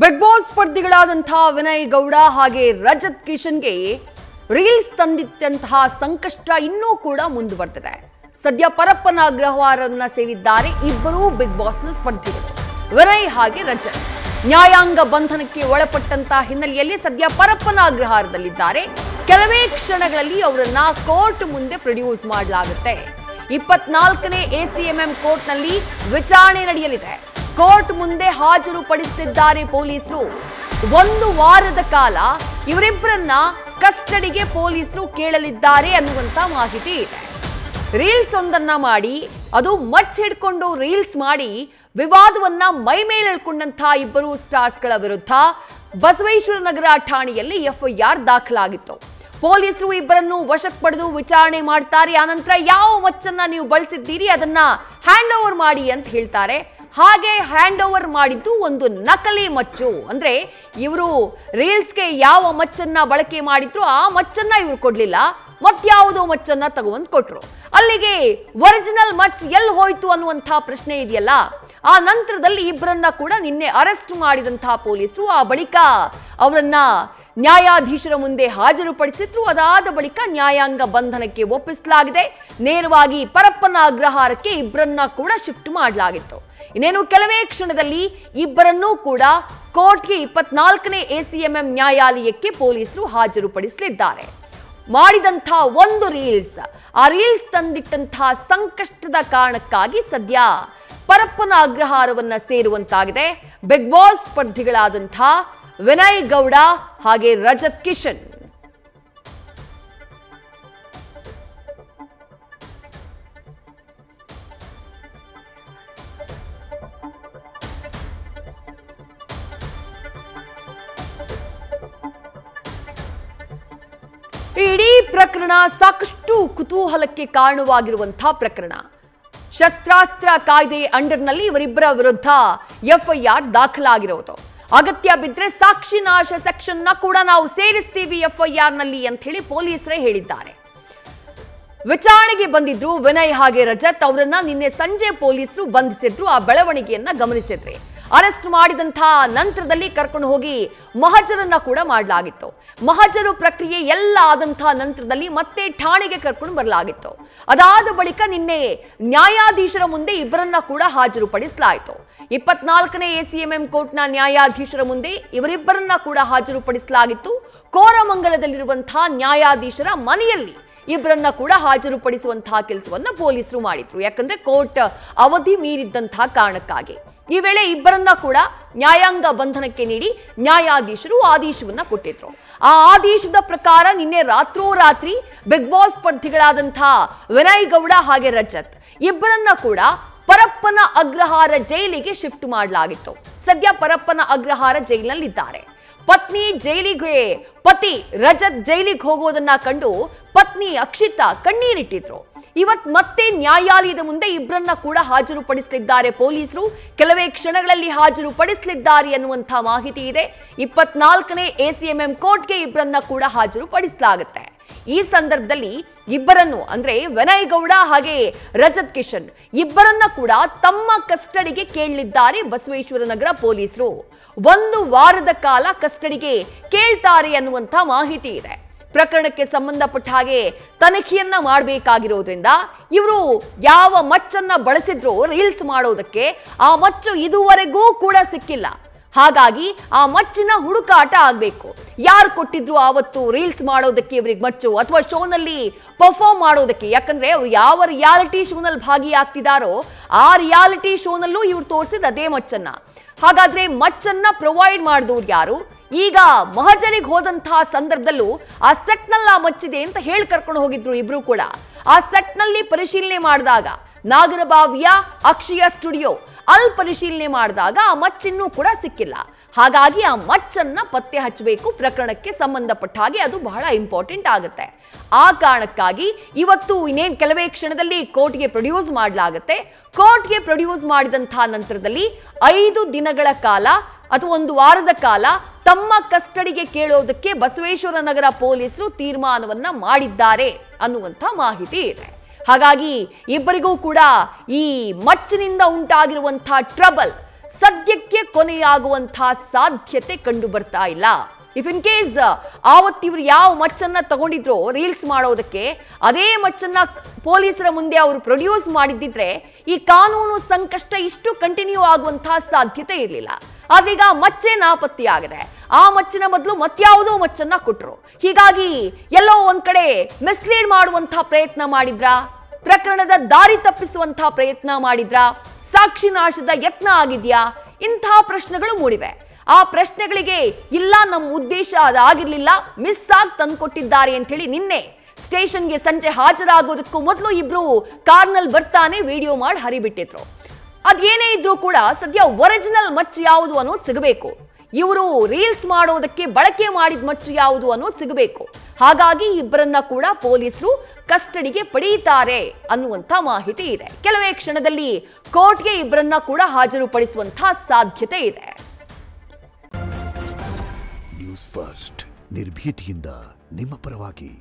Big boss ಸ್ಪರ್ಧಿಗಳಾದಂತಹ Vinay Gowda ಹಾಗೆ Rajat ಕಿಶನ್ಗೆ reels ತಂದಿದ್ದಂತಹ ಸಂಕಷ್ಟ ಇನ್ನೂ ಕೂಡ ಮುಂದುವರೆದಿದೆ. ಸದ್ಯ ಪರಪ್ಪನ ಅಗ್ರಹಾರವನ್ನ ಸೇರಿದ್ದಾರೆ ಇಬ್ಬರೂ ಬಿಗ್ ಬಾಸ್ನ ಸ್ಪರ್ಧಿಗಳು ವಿನಯ್ ಹಾಗೆ ರಜತ್. ನ್ಯಾಯಾಂಗ ಬಂಧನಕ್ಕೆ ಒಳಪಟ್ಟಂತಹ ಹಿನ್ನೆಲೆಯಲ್ಲಿ ಸದ್ಯ ಪರಪ್ಪನ ಅಗ್ರಹಾರದಲ್ಲಿದ್ದಾರೆ. ಕೆಲವೇ ಕ್ಷಣಗಳಲ್ಲಿ ಅವರನ್ನ ಕೋರ್ಟ್ ಮುಂದೆ ಪ್ರೊಡ್ಯೂಸ್ ಮಾಡಲಾಗುತ್ತೆ. 24ನೇ ACMM ಕೋರ್ಟ್ನಲ್ಲಿ ವಿಚಾರಣೆ ನಡೆಯಲಿದೆ. ಕೋರ್ಟ್ ಮುಂದೆ ಹಾಜರುಪಡಿಸುತ್ತಿದ್ದಾರೆ ಪೊಲೀಸರು. 1 ವಾರದ ಕಾಲ ಇವರಿಬ್ಬರನ್ನ ಕಸ್ಟಡಿಗೆ ಪೊಲೀಸರು ಕೇಳಲಿದ್ದಾರೆ ಅನ್ನುವಂತ ಮಾಹಿತಿ ಇದೆ. ರೀಲ್ಸ್ ಒಂದನ್ನ ಮಾಡಿ, ಅದು ಮಚ್ಚ ಹಿಡ್ಕೊಂಡು ರೀಲ್ಸ್ ಮಾಡಿ ವಿವಾದವನ್ನ ಮೈ ಮೇಲೆ ಎಳ್ಕೊಂಡಂತಹ ಇಬ್ಬರು ಸ್ಟಾರ್ಸ್ಗಳ ವಿರುದ್ಧ ಬಸವೇಶ್ವರ ನಗರ ಠಾಣೆಯಲ್ಲಿ FIR ದಾಖಲಾಗಿತ್ತು. ಪೊಲೀಸರು ಇಬ್ಬರನ್ನು ವಶಕ್ಕೆ ಪಡೆದು ವಿಚಾರಣೆ ಮಾಡ್ತಾರೆ. ಆನಂತರ ಯಾವ ಮಚ್ಚನ್ನ ನೀವು ಬಳಸಿದ್ದೀರಿ ಅದನ್ನ ಹ್ಯಾಂಡ್ ಓವರ್ ಮಾಡಿ ಅಂತ ಹೇಳ್ತಾರೆ. ಹಾಗೆ ಹ್ಯಾಂಡ್ ಓವರ್ ಮಾಡಿದ್ದು ಒಂದು ನಕಲಿ ಮಚ್ಚು. ಅಂದ್ರೆ ಇವರು ರೀಲ್ಸ್ಗೆ ಯಾವ ಮಚ್ಚನ್ನ ಬಳಕೆ ಮಾಡಿದ್ರು ಆ ಮಚ್ಚನ್ನ ಇವರು ಕೊಡ್ಲಿಲ್ಲ, ಮತ್ಯಾವುದೋ ಮಚ್ಚನ್ನ ತಗೊಂಡು ಕೊಟ್ರು. ಅಲ್ಲಿಗೆ ಒರಿಜಿನಲ್ ಮಚ್ ಎಲ್ಲಿ ಹೋಯ್ತು ಅನ್ನುವಂಥ ಪ್ರಶ್ನೆ ಇದೆಯಲ್ಲ. ಆ ನಂತರದಲ್ಲಿ ಇಬ್ಬರನ್ನ ಕೂಡ ನಿನ್ನೆ ಅರೆಸ್ಟ್ ಮಾಡಿದಂತಹ ಪೊಲೀಸರು ಆ ಬಳಿಕ ಅವರನ್ನ ನ್ಯಾಯಾಧೀಶರ ಮುಂದೆ ಹಾಜರುಪಡಿಸಿದ್ರು. ಅದಾದ ಬಳಿಕ ನ್ಯಾಯಾಂಗ ಬಂಧನಕ್ಕೆ ಒಪ್ಪಿಸಲಾಗಿದೆ. ನೇರವಾಗಿ ಪರಪ್ಪನ ಅಗ್ರಹಾರಕ್ಕೆ ಇಬ್ಬರನ್ನ ಕೂಡ ಶಿಫ್ಟ್ ಮಾಡಲಾಗಿತ್ತು. ಇನ್ನೇನು ಕೆಲವೇ ಕ್ಷಣದಲ್ಲಿ ಇಬ್ಬರನ್ನೂ ಕೂಡ ಕೋರ್ಟ್ಗೆ 24ನೇ ACMM ನ್ಯಾಯಾಲಯಕ್ಕೆ ಪೊಲೀಸರು ಹಾಜರುಪಡಿಸಲಿದ್ದಾರೆ. ಮಾಡಿದಂತಹ ಒಂದು ರೀಲ್ಸ್, ಆ ರೀಲ್ಸ್ ತಂದಿಟ್ಟಂತಹ ಸಂಕಷ್ಟದ ಕಾರಣಕ್ಕಾಗಿ ಸದ್ಯ ಪರಪ್ಪನ ಅಗ್ರಹಾರವನ್ನ ಸೇರುವಂತಾಗಿದೆ ಬಿಗ್ ಬಾಸ್ ಸ್ಪರ್ಧಿಗಳಾದಂತಹ ವಿನಯ್ ಗೌಡ ಹಾಗೆ ರಜತ್ ಕಿಶನ್. ಇಡೀ ಪ್ರಕರಣ ಸಾಕಷ್ಟು ಕುತೂಹಲಕ್ಕೆ ಕಾರಣವಾಗಿರುವಂತಹ ಪ್ರಕರಣ. ಶಸ್ತ್ರಾಸ್ತ್ರ ಕಾಯ್ದೆ ಅಂಡರ್ನಲ್ಲಿ ಇವರಿಬ್ಬರ ವಿರುದ್ಧ FIR ದಾಖಲಾಗಿರೋದು. ಅಗತ್ಯ ಬಿದ್ದರೆ ಸಾಕ್ಷಿ ನಾಶ ಸೆಕ್ಷನ್ ನ ಕೂಡ ನಾವು ಸೇರಿಸ್ತೀವಿ FIR ನಲ್ಲಿ ಅಂತ ಹೇಳಿ ಪೊಲೀಸರೇ ಹೇಳಿದ್ದಾರೆ. ವಿಚಾರಣೆಗೆ ಬಂದಿದ್ರು ವಿನಯ್ ಹಾಗೆ ರಜತ್. ಅವರನ್ನ ನಿನ್ನೆ ಸಂಜೆ ಪೊಲೀಸರು ಬಂಧಿಸಿದ್ರು. ಆ ಬೆಳವಣಿಗೆಯನ್ನ ಗಮನಿಸಿದ್ರಿ. ಅರೆಸ್ಟ್ ಮಾಡಿದಂತಹ ನಂತರದಲ್ಲಿ ಕರ್ಕೊಂಡು ಹೋಗಿ ಮಹಜರನ್ನ ಕೂಡ ಮಾಡಲಾಗಿತ್ತು. ಮಹಜರು ಪ್ರಕ್ರಿಯೆ ಎಲ್ಲ ಆದಂತಹ ನಂತರದಲ್ಲಿ ಮತ್ತೆ ಠಾಣೆಗೆ ಕರ್ಕೊಂಡು ಬರಲಾಗಿತ್ತು. ಅದಾದ ಬಳಿಕ ನಿನ್ನೆ ನ್ಯಾಯಾಧೀಶರ ಮುಂದೆ ಇಬ್ಬರನ್ನ ಕೂಡ ಹಾಜರುಪಡಿಸಲಾಯಿತು. 24ನೇ ACMM ಕೋರ್ಟ್ನ ನ್ಯಾಯಾಧೀಶರ ಮುಂದೆ ಇವರಿಬ್ಬರನ್ನ ಕೂಡ ಹಾಜರುಪಡಿಸಲಾಗಿತ್ತು. ಕೋರಮಂಗಲದಲ್ಲಿರುವಂತಹ ನ್ಯಾಯಾಧೀಶರ ಮನೆಯಲ್ಲಿ ಇಬ್ಬರನ್ನ ಕೂಡ ಹಾಜರುಪಡಿಸುವಂತಹ ಕೆಲಸವನ್ನ ಪೊಲೀಸರು ಮಾಡಿದ್ರು. ಯಾಕಂದ್ರೆ ಕೋರ್ಟ್ ಅವಧಿ ಮೀರಿದ್ದಂತಹ ಕಾರಣಕ್ಕಾಗಿ ಈ ವೇಳೆ ಇಬ್ಬರನ್ನ ಕೂಡ ನ್ಯಾಯಾಂಗ ಬಂಧನಕ್ಕೆ ನೀಡಿ ನ್ಯಾಯಾಧೀಶರು ಆದೇಶವನ್ನ ಕೊಟ್ಟಿದ್ರು. ಆ ಆದೇಶದ ಪ್ರಕಾರ ನಿನ್ನೆ ರಾತ್ರೋರಾತ್ರಿ ಬಿಗ್ ಬಾಸ್ ಸ್ಪರ್ಧಿಗಳಾದಂತಹ ವಿನಯ್ ಗೌಡ ಹಾಗೆ ರಜತ್ ಇಬ್ಬರನ್ನ ಕೂಡ ಪರಪ್ಪನ ಅಗ್ರಹಾರ ಜೈಲಿಗೆ ಶಿಫ್ಟ್ ಮಾಡಲಾಗಿತ್ತು. ಸದ್ಯ ಪರಪ್ಪನ ಅಗ್ರಹಾರ ಜೈಲಿನಲ್ಲಿದ್ದಾರೆ. ಪತ್ನಿ ಜೈಲಿಗೆ, ಪತಿ ರಜತ್ ಜೈಲಿಗೆ ಹೋಗೋದನ್ನ ಕಂಡು ಪತ್ನಿ ಅಕ್ಷಿತಾ ಕಣ್ಣೀರಿಟ್ಟಿದ್ರು. ಇವತ್ ಮತ್ತೆ ನ್ಯಾಯಾಲಯದ ಮುಂದೆ ಇಬ್ಬರನ್ನ ಕೂಡ ಹಾಜರುಪಡಿಸಲಿದ್ದಾರೆ ಪೊಲೀಸರು. ಕೆಲವೇ ಕ್ಷಣಗಳಲ್ಲಿ ಹಾಜರುಪಡಿಸಲಿದ್ದಾರೆ ಅನ್ನುವಂಥ ಮಾಹಿತಿ ಇದೆ. 24ನೇ ACMM ಕೋರ್ಟ್ಗೆ ಇಬ್ಬರನ್ನ ಕೂಡ ಹಾಜರುಪಡಿಸಲಾಗುತ್ತೆ. ಈ ಸಂದರ್ಭದಲ್ಲಿ ಇಬ್ಬರನ್ನು ಅಂದ್ರೆ ವಿನಯ್ ಗೌಡ ಹಾಗೆ ರಜತ್ ಕಿಶನ್ ಇಬ್ಬರನ್ನ ಕೂಡ ತಮ್ಮ ಕಸ್ಟಡಿಗೆ ಕೇಳಲಿದ್ದಾರೆ ಬಸವೇಶ್ವರ ನಗರ ಪೊಲೀಸರು. 1 ವಾರದ ಕಾಲ ಕಸ್ಟಡಿಗೆ ಕೇಳ್ತಾರೆ ಅನ್ನುವಂಥ ಮಾಹಿತಿ ಇದೆ. ಪ್ರಕರಣಕ್ಕೆ ಸಂಬಂಧಪಟ್ಟ ಹಾಗೆ ತನಿಖೆಯನ್ನ ಮಾಡಬೇಕಾಗಿರೋದ್ರಿಂದ ಇವರು ಯಾವ ಮಚ್ಚನ್ನ ಬಳಸಿದ್ರು ರೀಲ್ಸ್ ಮಾಡೋದಕ್ಕೆ ಆ ಮಚ್ಚು ಇದುವರೆಗೂ ಕೂಡ ಸಿಕ್ಕಿಲ್ಲ. ಹಾಗಾಗಿ ಆ ಮಚ್ಚಿನ ಹುಡುಕಾಟ ಆಗಬೇಕು. ಯಾರು ಕೊಟ್ಟಿದ್ರು ಆವತ್ತು ರೀಲ್ಸ್ ಮಾಡೋದಕ್ಕೆ ಇವರಿಗೆ ಮಚ್ಚು, ಅಥವಾ ಶೋನಲ್ಲಿ ಪರ್ಫಾರ್ಮ್ ಮಾಡೋದಕ್ಕೆ. ಯಾಕಂದ್ರೆ ಅವ್ರು ಯಾವ ರಿಯಾಲಿಟಿ ಶೋನಲ್ಲಿ ಭಾಗಿಯಾಗ್ತಿದಾರೋ ಆ ರಿಯಾಲಿಟಿ ಶೋನಲ್ಲೂ ಇವ್ರು ತೋರಿಸಿದ ಅದೇ ಮಚ್ಚನ್ನ. ಹಾಗಾದ್ರೆ ಮಚ್ಚನ್ನ ಪ್ರೊವೈಡ್ ಮಾಡಿದವ್ರು ಯಾರು? ಈಗ ಮಹಜರಿಗೆ ಹೋದಂತಹ ಸಂದರ್ಭದಲ್ಲೂ ಆ ಸೆಟ್ ನಲ್ಲಿ ಆ ಮಚ್ಚಿದೆ ಅಂತ ಹೇಳಿ ಕರ್ಕೊಂಡು ಹೋಗಿದ್ರು ಇಬ್ರು ಕೂಡ. ಆ ಸೆಟ್ ನಲ್ಲಿ ಪರಿಶೀಲನೆ ಮಾಡಿದಾಗ ನಾಗರಬಾವಿಯ ಅಕ್ಷಯ ಸ್ಟುಡಿಯೋ ಅಲ್ಲಿ ಪರಿಶೀಲನೆ ಮಾಡಿದಾಗ ಆ ಮಚ್ಚಿನ್ನೂ ಕೂಡ ಸಿಕ್ಕಿಲ್ಲ. ಹಾಗಾಗಿ ಆ ಮಚ್ಚನ್ನ ಪತ್ತೆ ಹಚ್ಚಬೇಕು. ಪ್ರಕರಣಕ್ಕೆ ಸಂಬಂಧಪಟ್ಟ ಹಾಗೆ ಅದು ಬಹಳ ಇಂಪಾರ್ಟೆಂಟ್ ಆಗುತ್ತೆ. ಆ ಕಾರಣಕ್ಕಾಗಿ ಇವತ್ತು ಇನ್ನೇನು ಕೆಲವೇ ಕ್ಷಣದಲ್ಲಿ ಕೋರ್ಟ್ಗೆ ಪ್ರೊಡ್ಯೂಸ್ ಮಾಡಲಾಗುತ್ತೆ. ಕೋರ್ಟ್ಗೆ ಪ್ರೊಡ್ಯೂಸ್ ಮಾಡಿದಂತಹ ನಂತರದಲ್ಲಿ 5 ದಿನಗಳ ಕಾಲ ಅಥವಾ 1 ವಾರದ ಕಾಲ ತಮ್ಮ ಕಸ್ಟಡಿಗೆ ಕೇಳೋದಕ್ಕೆ ಬಸವೇಶ್ವರ ನಗರ ಪೊಲೀಸರು ತೀರ್ಮಾನವನ್ನ ಮಾಡಿದ್ದಾರೆ ಅನ್ನುವಂಥ ಮಾಹಿತಿ ಇದೆ. ಹಾಗಾಗಿ ಇಬ್ಬರಿಗೂ ಕೂಡ ಈ ಮಚ್ಚಿನಿಂದ ಉಂಟಾಗಿರುವಂತಹ ಟ್ರಬಲ್ ಸದ್ಯಕ್ಕೆ ಕೊನೆಯಾಗುವಂತಹ ಸಾಧ್ಯತೆ ಕಂಡು ಬರ್ತಾ ಇಲ್ಲ. ಇಫ್ ಇನ್ ಕೇಸ್ ಆವತ್ತು ಇವರು ಯಾವ ಮಚ್ಚನ್ನ ತಗೊಂಡಿದ್ರು ರೀಲ್ಸ್ ಮಾಡೋದಕ್ಕೆ, ಅದೇ ಮಚ್ಚನ್ನ ಪೊಲೀಸರ ಮುಂದೆ ಅವರು ಪ್ರೊಡ್ಯೂಸ್ ಮಾಡಿದ್ದಿದ್ರೆ ಈ ಕಾನೂನು ಸಂಕಷ್ಟ ಇಷ್ಟು ಕಂಟಿನ್ಯೂ ಆಗುವಂತಹ ಸಾಧ್ಯತೆ ಇರಲಿಲ್ಲ. ಆದ್ರೀಗ ಮಚ್ಚೆ ನಾಪತ್ತೆಯಾಗಿದೆ. ಆ ಮಚ್ಚಿನ ಬದಲು ಮತ್ಯಾವುದೋ ಮಚ್ಚನ್ನ ಕೊಟ್ಟರು. ಹೀಗಾಗಿ ಎಲ್ಲೋ ಒಂದ್ ಕಡೆ ಮಿಸ್ಲೀಡ್ ಮಾಡುವಂತಹ ಪ್ರಯತ್ನ ಮಾಡಿದ್ರಾ, ಪ್ರಕರಣದ ದಾರಿ ತಪ್ಪಿಸುವಂತಹ ಪ್ರಯತ್ನ ಮಾಡಿದ್ರಾ, ಸಾಕ್ಷಿ ನಾಶದ ಯತ್ನ ಆಗಿದ್ಯಾ, ಇಂತಹ ಪ್ರಶ್ನೆಗಳು ಮೂಡಿವೆ. ಆ ಪ್ರಶ್ನೆಗಳಿಗೆ ಇಲ್ಲ, ನಮ್ಮ ಉದ್ದೇಶ ಅದಾಗಿರ್ಲಿಲ್ಲ, ಮಿಸ್ ಆಗಿ ತಂದ್ಕೊಟ್ಟಿದ್ದಾರೆ ಅಂತ ಹೇಳಿ ನಿನ್ನೆ ಸ್ಟೇಷನ್ಗೆ ಸಂಜೆ ಹಾಜರಾಗೋದಕ್ಕೂ ಮೊದಲು ಇಬ್ರು ಕಾರ್ನಲ್ಲಿ ಬರ್ತಾನೆ ವಿಡಿಯೋ ಮಾಡಿ ಹರಿಬಿಟ್ಟಿದ್ರು. ಅದೇನೇ ಇದ್ರೂ ಕೂಡ ಸದ್ಯ ಒರಿಜಿನಲ್ ಮಚ್ಚು ಯಾವುದು ಅನ್ನೋದು ಸಿಗಬೇಕು. ಇವರು ರೀಲ್ಸ್ ಮಾಡೋದಕ್ಕೆ ಬಳಕೆ ಮಾಡಿದ ಮಚ್ಚು ಯಾವುದು ಅನ್ನೋದು ಸಿಗಬೇಕು. ಹಾಗಾಗಿ ಇಬ್ಬರನ್ನ ಕೂಡ ಪೊಲೀಸರು ಕಸ್ಟಡಿಗೆ ಪಡೆಯುತ್ತಾರೆ ಅನ್ನುವಂಥ ಮಾಹಿತಿ ಇದೆ. ಕೆಲವೇ ಕ್ಷಣದಲ್ಲಿ ಕೋರ್ಟ್ಗೆ ಇಬ್ಬರನ್ನ ಕೂಡ ಹಾಜರುಪಡಿಸುವಂತಹ ಸಾಧ್ಯತೆ ಇದೆ. ನ್ಯೂಸ್ ಫಸ್ಟ್ ನಿರ್ಭೀತಿಯಿಂದ ನಿಮ್ಮ ಪರವಾಗಿ.